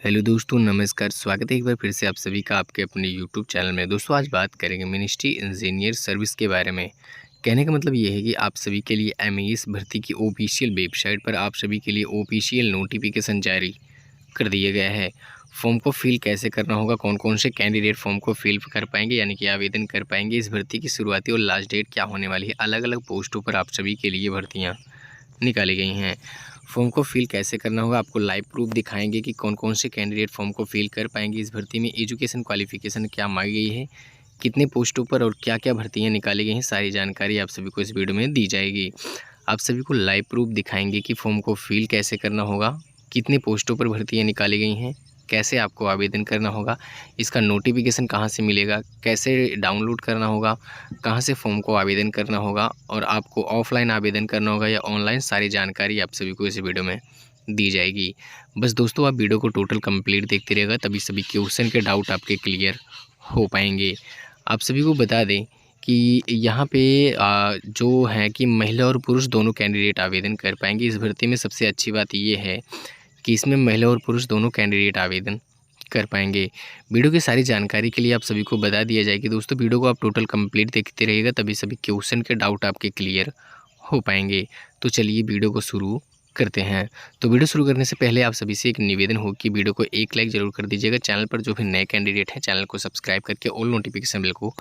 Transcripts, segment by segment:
Hello दोस्तों, नमस्कार। स्वागत है एक बार फिर से आप सभी का आपके अपने यूट्यूब चैनल में। दोस्तों आज बात करेंगे मिनिस्ट्री इंजीनियर सर्विस के बारे में। कहने का मतलब ये है कि आप सभी के लिए एमईएस भर्ती की ऑफिशियल वेबसाइट पर आप सभी के लिए ऑफिशियल नोटिफिकेशन जारी कर दिया गया है। फॉर्म को फिल कैसे करना होगा, कौन कौन से कैंडिडेट फॉर्म को फिल कर पाएंगे यानी कि आवेदन कर पाएंगे, इस भर्ती की शुरुआती और लास्ट डेट क्या होने वाली है, अलग अलग पोस्टों पर आप सभी के लिए भर्तियाँ निकाली गई हैं। फॉर्म को फिल कैसे करना होगा, आपको लाइव प्रूफ दिखाएंगे कि कौन कौन से कैंडिडेट फॉर्म को फिल कर पाएंगे इस भर्ती में, एजुकेशन क्वालिफिकेशन क्या मांगी गई है, कितने पोस्टों पर और क्या क्या भर्तियां निकाली गई हैं, सारी जानकारी आप सभी को इस वीडियो में दी जाएगी। आप सभी को लाइव प्रूफ दिखाएंगे कि फॉर्म को फिल कैसे करना होगा, कितने पोस्टों पर भर्तियाँ निकाली गई हैं, कैसे आपको आवेदन करना होगा, इसका नोटिफिकेशन कहाँ से मिलेगा, कैसे डाउनलोड करना होगा, कहाँ से फॉर्म को आवेदन करना होगा और आपको ऑफलाइन आवेदन करना होगा या ऑनलाइन, सारी जानकारी आप सभी को इस वीडियो में दी जाएगी। बस दोस्तों आप वीडियो को टोटल कंप्लीट देखते रहिएगा, तभी सभी क्वेश्चन के डाउट आपके क्लियर हो पाएंगे। आप सभी को बता दें कि यहाँ पे जो है कि महिला और पुरुष दोनों कैंडिडेट आवेदन कर पाएंगे इस भर्ती में। सबसे अच्छी बात ये है कि इसमें महिला और पुरुष दोनों कैंडिडेट आवेदन कर पाएंगे। वीडियो की सारी जानकारी के लिए आप सभी को बता दिया जाएगी। दोस्तों वीडियो को आप टोटल कंप्लीट देखते रहिएगा, तभी सभी क्वेश्चन के डाउट आपके क्लियर हो पाएंगे। तो चलिए वीडियो को शुरू करते हैं। तो वीडियो शुरू करने से पहले आप सभी से एक निवेदन हो कि वीडियो को एक लाइक ज़रूर कर दीजिएगा। चैनल पर जो भी नए कैंडिडेट हैं चैनल को सब्सक्राइब करके ऑल नोटिफिकेशन बेल को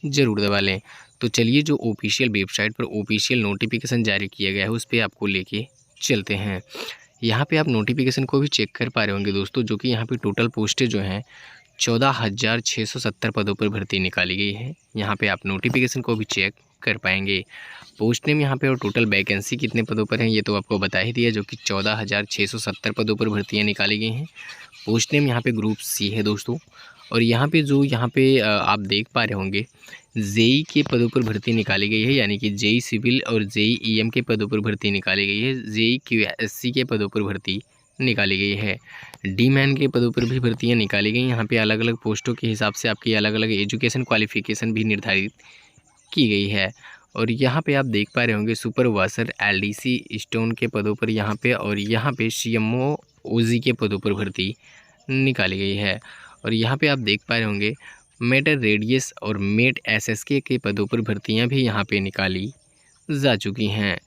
ज़रूर दबा लें। तो चलिए जो ऑफिशियल वेबसाइट पर ऑफिशियल नोटिफिकेशन जारी किया गया है उस पर आपको लेके चलते हैं। यहाँ पे आप नोटिफिकेशन को भी चेक कर पा रहे होंगे दोस्तों, जो कि यहाँ पे टोटल पोस्टें जो हैं 14,670 पदों पर भर्ती निकाली गई है। यहाँ पे आप नोटिफिकेशन को भी चेक कर पाएंगे। पोस्ट नेम यहाँ पे और टोटल वैकेंसी कितने पदों पर हैं ये तो आपको बता ही दिया, जो कि 14,670 पदों पर भर्तियाँ निकाली गई हैं। पोस्ट नेम यहाँ पे ग्रुप सी है दोस्तों। और यहाँ पे जो आप देख पा रहे होंगे जेई के पदों पर भर्ती निकाली गई है, यानी कि जेई सिविल और जेई ईएम के पदों पर भर्ती निकाली गई है। जेई क्यूएससी के पदों पर भर्ती निकाली गई है। डी मैन के पदों पर भी भर्तियां निकाली गई। यहाँ पे अलग अलग पोस्टों के हिसाब से आपकी अलग अलग एजुकेशन क्वालिफिकेशन भी निर्धारित की गई है। और यहाँ पे आप देख पा रहे होंगे सुपरवाइजर एलडीसी स्टोन के पदों पर यहाँ पे, और यहाँ पे सीएमओ ओजी के पदों पर भर्ती निकाली गई है। और यहाँ पे आप देख पा रहे होंगे मेटर रेडियस और मेट एसएसके के पदों पर भर्तियां भी यहाँ पे निकाली जा चुकी हैं।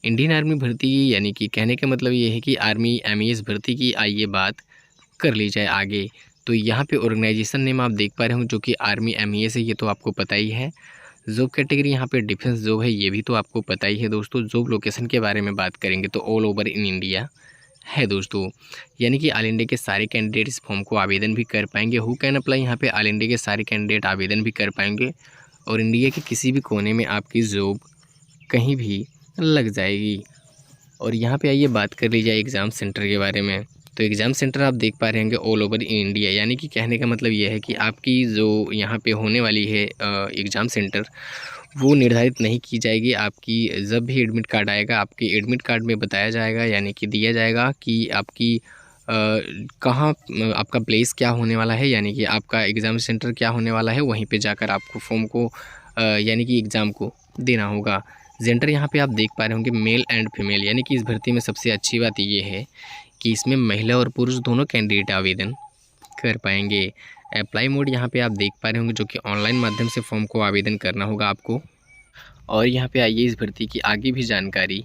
इंडियन आर्मी भर्ती यानी कि कहने का मतलब ये है कि आर्मी एमईएस भर्ती की आइए बात कर ली जाए आगे। तो यहाँ पे ऑर्गेनाइजेशन नेम आप देख पा रहे होंगे जो कि आर्मी एमईएस है, ये तो आपको पता ही है। जॉब कैटेगरी यहाँ पे डिफेंस जॉब है, ये भी तो आपको पता ही है दोस्तों। जॉब लोकेशन के बारे में बात करेंगे तो ऑल ओवर इन इंडिया है दोस्तों, यानी कि ऑल इंडिया के सारे कैंडिडेट इस फॉर्म को आवेदन भी कर पाएंगे। हु कैन अप्लाई, यहाँ पे ऑल इंडिया के सारे कैंडिडेट आवेदन भी कर पाएंगे और इंडिया के किसी भी कोने में आपकी जॉब कहीं भी लग जाएगी। और यहाँ पे आइए बात कर ली जाए एग्ज़ाम सेंटर के बारे में। तो एग्ज़ाम सेंटर आप देख पा रहे होंगे ऑल ओवर इन इंडिया, यानी कि कहने का मतलब ये है कि आपकी जो यहाँ पे होने वाली है एग्ज़ाम सेंटर वो निर्धारित नहीं की जाएगी। आपकी जब भी एडमिट कार्ड आएगा आपके एडमिट कार्ड में बताया जाएगा, यानी कि दिया जाएगा कि आपकी कहाँ आपका प्लेस क्या होने वाला है, यानी कि आपका एग्ज़ाम सेंटर क्या होने वाला है, वहीं पे जाकर आपको फॉर्म को यानी कि एग्ज़ाम को देना होगा। जेंडर यहाँ पे आप देख पा रहे होंगे मेल एंड फीमेल, यानी कि इस भर्ती में सबसे अच्छी बात ये है कि इसमें महिला और पुरुष दोनों कैंडिडेट आवेदन कर पाएंगे। अप्लाई मोड यहाँ पे आप देख पा रहे होंगे जो कि ऑनलाइन माध्यम से फॉर्म को आवेदन करना होगा आपको। और यहाँ पे आइए इस भर्ती की आगे भी जानकारी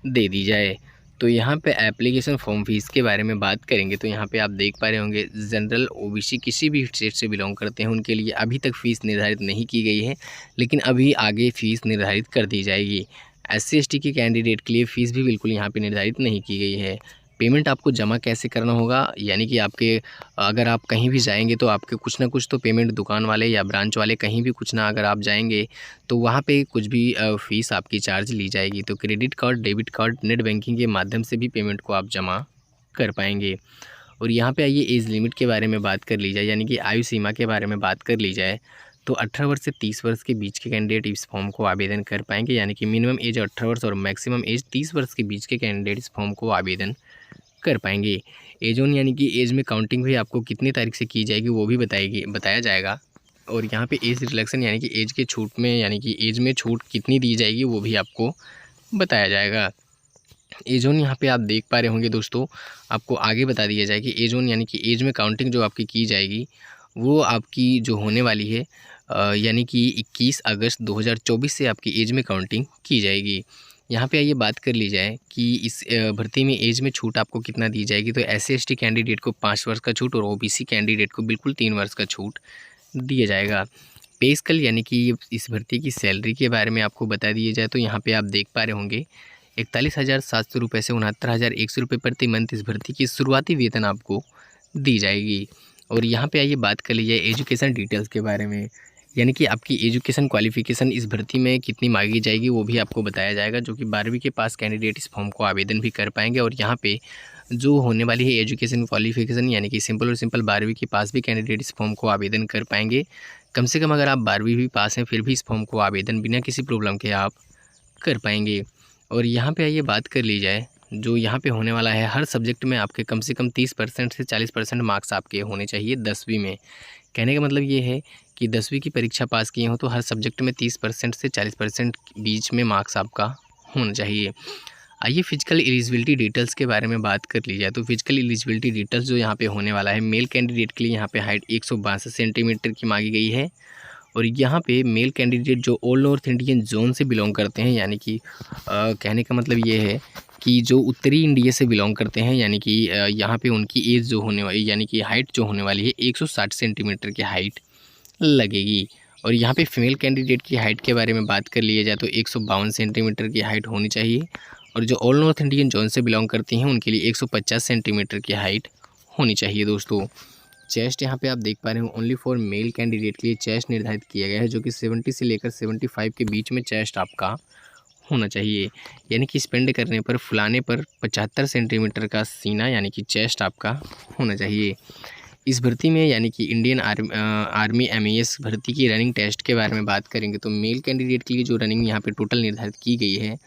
दे दी जाए। तो यहाँ पे एप्लीकेशन फॉर्म फीस के बारे में बात करेंगे तो यहाँ पे आप देख पा रहे होंगे जनरल ओबीसी किसी भी स्टेट से बिलोंग करते हैं उनके लिए अभी तक फ़ीस निर्धारित नहीं की गई है, लेकिन अभी आगे फ़ीस निर्धारित कर दी जाएगी। SC ST के कैंडिडेट के लिए फ़ीस भी बिल्कुल यहाँ पे निर्धारित नहीं की गई है। पेमेंट आपको जमा कैसे करना होगा, यानी कि आपके अगर आप कहीं भी जाएंगे तो आपके कुछ ना कुछ तो पेमेंट दुकान वाले या ब्रांच वाले कहीं भी कुछ ना अगर आप जाएंगे तो वहाँ पे कुछ भी फ़ीस आपकी चार्ज ली जाएगी। तो credit card, debit card, net banking के माध्यम से भी पेमेंट को आप जमा कर पाएंगे। और यहाँ पे आइए एज लिमिट के बारे में बात कर ली जाए, यानी कि आयु सीमा के बारे में बात कर ली जाए तो 18 वर्ष से 30 वर्ष के बीच के कैंडिडेट इस फॉर्म को आवेदन कर पाएंगे, यानी कि मिनिमम एज 18 वर्ष और मैक्सिमम एज 30 वर्ष के बीच के कैंडिडेट इस फॉर्म को आवेदन कर पाएंगे। एज ऑन यानी कि एज में काउंटिंग भी आपको कितनी तारीख से की जाएगी वो भी बताया जाएगा। और यहाँ पे एज रिलैक्सन यानी कि एज के छूट में, यानी कि एज में छूट कितनी दी जाएगी वो भी आपको बताया जाएगा। एज ज़ोन यहाँ पे आप देख पा रहे होंगे दोस्तों, आपको आगे बता दिया जाए कि एज ज़ोन यानी कि एज में काउंटिंग जो आपकी की जाएगी, वो आपकी जो होने वाली है यानी कि 21 अगस्त 2024 से आपकी एज में काउंटिंग की जाएगी। यहाँ पे आइए बात कर ली जाए कि इस भर्ती में एज में छूट आपको कितना दी जाएगी। तो SC/ST कैंडिडेट को 5 वर्ष का छूट और OBC कैंडिडेट को बिल्कुल 3 वर्ष का छूट दिया जाएगा। पे स्केल यानी कि इस भर्ती की सैलरी के बारे में आपको बता दिया जाए तो यहाँ पे आप देख पा रहे होंगे 41,700 रुपये से 69,100 रुपये प्रति मंथ इस भर्ती की शुरुआती वेतन आपको दी जाएगी। और यहाँ पे आइए बात कर लीजिए एजुकेशन डिटेल्स के बारे में, यानी कि आपकी एजुकेशन क्वालिफ़िकेशन इस भर्ती में कितनी मांगी जाएगी वो भी आपको बताया जाएगा, जो कि 12वीं के पास कैंडिडेट इस फॉर्म को आवेदन भी कर पाएंगे। और यहाँ पे जो होने वाली है एजुकेशन क्वालिफ़िकेशन यानी कि सिंपल और सिंपल 12वीं के पास भी कैंडिडेट इस फॉर्म को आवेदन कर पाएंगे। कम से कम अगर आप 12वीं भी पास हैं फिर भी इस फॉर्म को आवेदन बिना किसी प्रॉब्लम के आप कर पाएंगे। और यहाँ पे आइए बात कर ली जाए जो यहाँ पे होने वाला है, हर सब्जेक्ट में आपके कम से कम 30% से 40% मार्क्स आपके होने चाहिए 10वीं में। कहने का मतलब ये है कि 10वीं की परीक्षा पास किए हो तो हर सब्जेक्ट में 30% से 40% बीच में मार्क्स आपका होना चाहिए। आइए फिजिकल एलिजिबिलिटी डिटेल्स के बारे में बात कर ली जाए तो फिजिकल एलिजिबिलिटी डिटेल्स जो यहाँ पे होने वाला है, मेल कैंडिडेट के लिए यहाँ पे हाइट 162 सेंटीमीटर की मांगी गई है। और यहाँ पे मेल कैंडिडेट जो ऑल नॉर्थ इंडियन जोन से बिलोंग करते हैं, यानी कि कहने का मतलब ये है कि जो उत्तरी इंडिया से बिलोंग करते हैं, यानी कि यहाँ पे उनकी एज जो होने वाली यानी कि हाइट जो होने वाली है 160 सेंटीमीटर की हाइट लगेगी। और यहाँ पे फीमेल कैंडिडेट की हाइट के बारे में बात कर लिया जाए तो 152 सेंटीमीटर की हाइट होनी चाहिए। और जो ऑल नॉर्थ इंडियन जोन से बिलोंग करती हैं उनके लिए 150 सेंटीमीटर की हाइट होनी चाहिए दोस्तों। चेस्ट यहाँ पे आप देख पा रहे हो ओनली फॉर मेल कैंडिडेट के लिए चेस्ट निर्धारित किया गया है, जो कि 70 से लेकर 75 के बीच में चेस्ट आपका होना चाहिए। यानी कि स्पेंड करने पर फुलाने पर 75 सेंटीमीटर का सीना यानी कि चेस्ट आपका होना चाहिए। इस भर्ती में यानी कि इंडियन आर्मी MES भर्ती की रनिंग टेस्ट के बारे में बात करेंगे तो मेल कैंडिडेट के लिए जो रनिंग यहाँ पे टोटल निर्धारित की गई है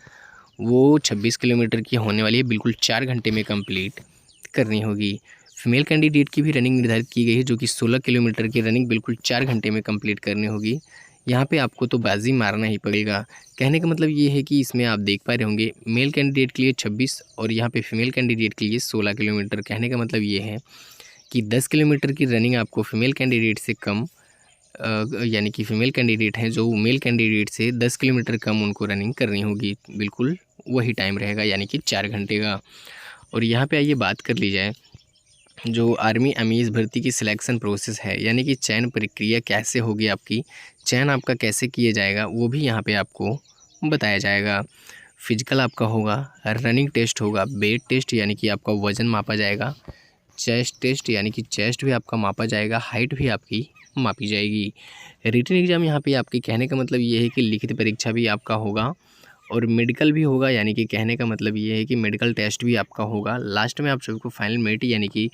वो 26 किलोमीटर की होने वाली है, बिल्कुल 4 घंटे में कंप्लीट करनी होगी। फीमेल कैंडिडेट की भी रनिंग निर्धारित की गई है, जो कि 16 किलोमीटर की रनिंग बिल्कुल 4 घंटे में कंप्लीट करनी होगी। यहाँ पे आपको तो बाजी मारना ही पड़ेगा। कहने का मतलब ये है कि इसमें आप देख पा रहे होंगे मेल कैंडिडेट के लिए 26 और यहाँ पे फीमेल कैंडिडेट के लिए 16 किलोमीटर। कहने का मतलब ये है कि 10 किलोमीटर की रनिंग आपको फीमेल कैंडिडेट से कम यानी कि फ़ीमेल कैंडिडेट हैं जो मेल कैंडिडेट से 10 किलोमीटर कम उनको रनिंग करनी होगी, बिल्कुल वही टाइम रहेगा यानी कि 4 घंटे का। और यहाँ पे आइए बात कर ली जाए जो आर्मी MES भर्ती की सिलेक्शन प्रोसेस है, यानी कि चयन प्रक्रिया कैसे होगी, आपकी चयन आपका कैसे किया जाएगा वो भी यहाँ पे आपको बताया जाएगा। फिजिकल आपका होगा, रनिंग टेस्ट होगा, वेट टेस्ट यानी कि आपका वज़न मापा जाएगा, चेस्ट टेस्ट यानी कि चेस्ट भी आपका मापा जाएगा, हाइट भी आपकी मापी जाएगी। रिटन एग्ज़ाम यहाँ पे आपके कहने का मतलब ये है कि लिखित परीक्षा भी आपका होगा और मेडिकल भी होगा, यानी कि कहने का मतलब ये है कि मेडिकल टेस्ट भी आपका होगा। लास्ट में आप सभी को फाइनल मेरिट यानी कि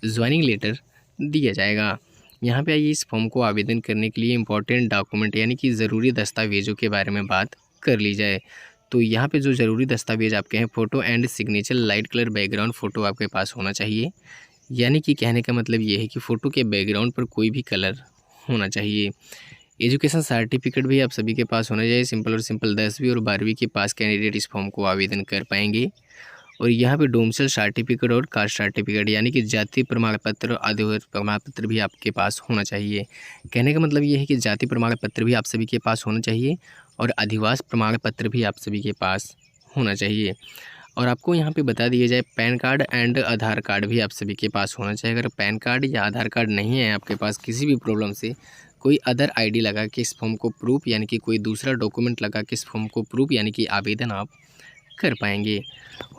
ज्वाइनिंग लेटर दिया जाएगा। यहाँ पे आइए इस फॉर्म को आवेदन करने के लिए इंपॉर्टेंट डॉक्यूमेंट यानी कि ज़रूरी दस्तावेज़ों के बारे में बात कर ली जाए तो यहाँ पे जो ज़रूरी दस्तावेज़ आपके हैं, photo and signature, light colour background photo आपके पास होना चाहिए। यानी कि कहने का मतलब ये है कि फ़ोटो के बैकग्राउंड पर कोई भी कलर होना चाहिए। एजुकेशन सर्टिफिकेट भी आप सभी के पास होना चाहिए। सिंपल और सिंपल 10वीं और 12वीं के पास कैंडिडेट इस फॉर्म को आवेदन कर पाएंगे। और यहाँ पे डोमिसाइल सर्टिफिकेट और कास्ट सर्टिफिकेट यानी कि जाति प्रमाण पत्र और आधिकारिक प्रमाण पत्र भी आपके पास होना चाहिए। कहने का मतलब ये है कि जाति प्रमाण पत्र भी आप सभी के पास होना चाहिए और अधिवास प्रमाण पत्र भी आप सभी के पास होना चाहिए। और आपको यहाँ पे बता दिया जाए pan card and Aadhaar card भी आप सभी के पास होना चाहिए। अगर पैन कार्ड या आधार कार्ड नहीं है आपके पास, किसी भी प्रॉब्लम से कोई अदर ID लगा के इस फॉर्म को प्रूफ यानी कि कोई दूसरा डॉक्यूमेंट लगा के इस फॉर्म को प्रूफ यानी कि आवेदन आप कर पाएंगे।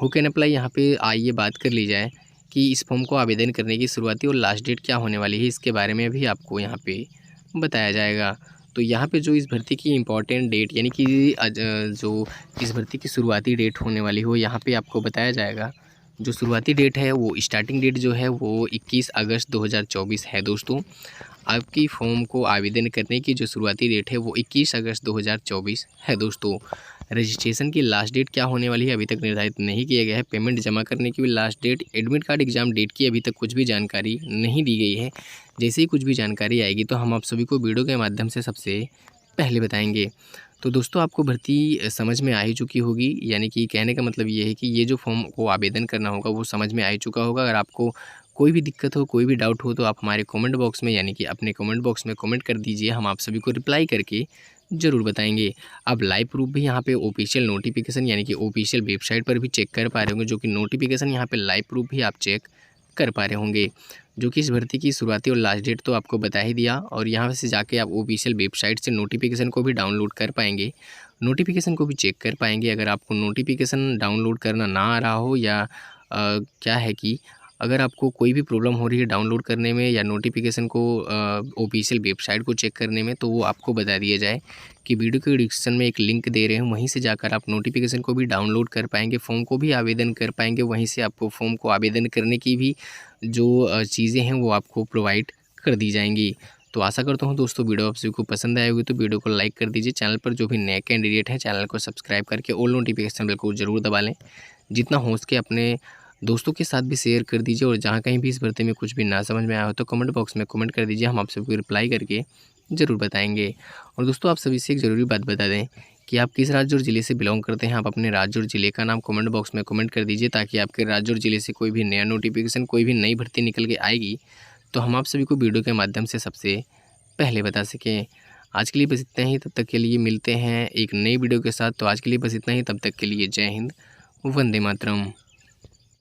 हु कैन अप्लाई यहाँ पे आइए बात कर ली जाए कि इस फॉर्म को आवेदन करने की शुरुआती और लास्ट डेट क्या होने वाली है, इसके बारे में भी आपको यहाँ पे बताया जाएगा। तो यहाँ पे जो इस भर्ती की इम्पॉर्टेंट डेट यानी कि जो इस भर्ती की शुरुआती डेट होने वाली हो, यहाँ पे आपको बताया जाएगा। जो शुरुआती डेट है वो स्टार्टिंग डेट जो है वो 21 अगस्त 2024 है दोस्तों। आपकी फॉर्म को आवेदन करने की जो शुरुआती डेट है वो 21 अगस्त 2024 है दोस्तों। रजिस्ट्रेशन की लास्ट डेट क्या होने वाली है अभी तक निर्धारित नहीं किया गया है। पेमेंट जमा करने की भी last date, admit card exam date की अभी तक कुछ भी जानकारी नहीं दी गई है। जैसे ही कुछ भी जानकारी आएगी तो हम आप सभी को वीडियो के माध्यम से सबसे पहले बताएंगे। तो दोस्तों आपको भर्ती समझ में आ ही चुकी होगी, यानी कि कहने का मतलब ये है कि ये जो फॉर्म को आवेदन करना होगा वो समझ में आ ही चुका होगा। अगर आपको कोई भी दिक्कत हो, कोई भी डाउट हो तो आप हमारे कमेंट बॉक्स में यानी कि अपने कमेंट बॉक्स में कमेंट कर दीजिए, हम आप सभी को रिप्लाई करके ज़रूर बताएँगे। आप लाइव प्रूफ भी यहाँ पे ऑफिशियल नोटिफ़िकेशन यानी कि ऑफिशियल वेबसाइट पर भी चेक कर पा रहे होंगे, जो कि नोटिफ़िकेशन यहाँ पे लाइव प्रूफ भी आप चेक कर पा रहे होंगे। जो कि इस भर्ती की शुरुआती और लास्ट डेट तो आपको बता ही दिया, और यहाँ से जाके आप ऑफिशियल वेबसाइट से नोटिफ़िकेशन को भी डाउनलोड कर पाएँगे, नोटिफ़िकेशन को भी चेक कर पाएँगे। अगर आपको नोटिफ़िकेशन डाउनलोड करना ना आ रहा हो या क्या है कि अगर आपको कोई भी प्रॉब्लम हो रही है डाउनलोड करने में या नोटिफ़िकेशन को ऑफिशियल वेबसाइट को चेक करने में, तो वो आपको बता दिया जाए कि वीडियो के डिस्क्रिप्शन में एक लिंक दे रहे हैं, वहीं से जाकर आप नोटिफ़िकेशन को भी डाउनलोड कर पाएँगे, फॉर्म को भी आवेदन कर पाएँगे। वहीं से आपको फॉर्म को आवेदन करने की भी जो चीज़ें हैं वो आपको प्रोवाइड कर दी जाएँगी। तो आशा करता हूँ दोस्तों वीडियो आप सभी को पसंद आई होगी, तो वीडियो को लाइक कर दीजिए। चैनल पर जो भी नए कैंडिडेट हैं चैनल को सब्सक्राइब करके ऑल नोटिफिकेशन बेल को ज़रूर दबा लें। जितना हो सके अपने दोस्तों के साथ भी शेयर कर दीजिए, और जहाँ कहीं भी इस भर्ती में कुछ भी ना समझ में आया हो तो कमेंट बॉक्स में कमेंट कर दीजिए, हम आप सभी को रिप्लाई करके ज़रूर बताएँगे। और दोस्तों आप सभी से एक ज़रूरी बात बता दें कि आप किस राज्य और ज़िले से बिलॉन्ग करते हैं। आप अपने राज्य और ज़िले का नाम कमेंट बॉक्स में कमेंट कर दीजिए, ताकि आपके राज्य और ज़िले से कोई भी नया नोटिफिकेशन, कोई भी नई भर्ती निकल के आएगी तो हम आप सभी को वीडियो के माध्यम से सबसे पहले बता सकें। आज के लिए बस इतना ही, तब तक के लिए मिलते हैं एक नई वीडियो के साथ। तो आज के लिए बस इतना ही, तब तक के लिए जय हिंद, वंदे मातरम।